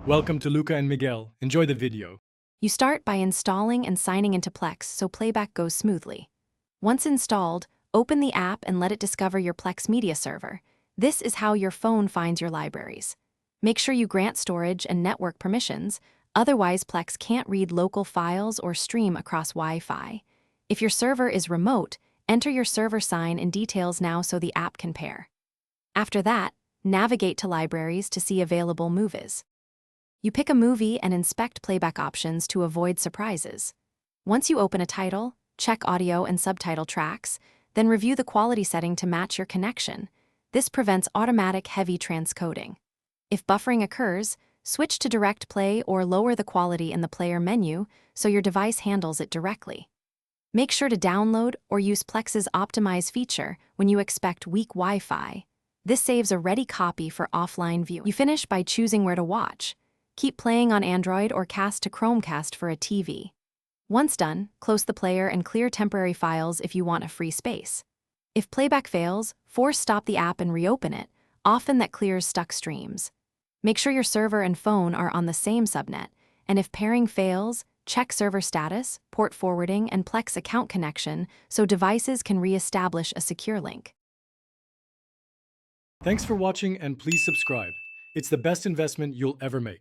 Welcome to Luca and Miguel. Enjoy the video. You start by installing and signing into Plex so playback goes smoothly. Once installed, open the app and let it discover your Plex media server. This is how your phone finds your libraries. Make sure you grant storage and network permissions, otherwise Plex can't read local files or stream across Wi-Fi. If your server is remote, enter your server sign and details now so the app can pair. After that, navigate to libraries to see available movies. You pick a movie and inspect playback options to avoid surprises. Once you open a title, check audio and subtitle tracks, then review the quality setting to match your connection. This prevents automatic heavy transcoding. If buffering occurs, switch to direct play or lower the quality in the player menu so your device handles it directly. Make sure to download or use Plex's Optimize feature when you expect weak Wi-Fi. This saves a ready copy for offline viewing. You finish by choosing where to watch. Keep playing on Android or cast to Chromecast for a TV. Once done, close the player and clear temporary files if you want a free space. If playback fails, force stop the app and reopen it. Often that clears stuck streams. Make sure your server and phone are on the same subnet, and if pairing fails, check server status, port forwarding, and Plex account connection so devices can re-establish a secure link. Thanks for watching and please subscribe. It's the best investment you'll ever make.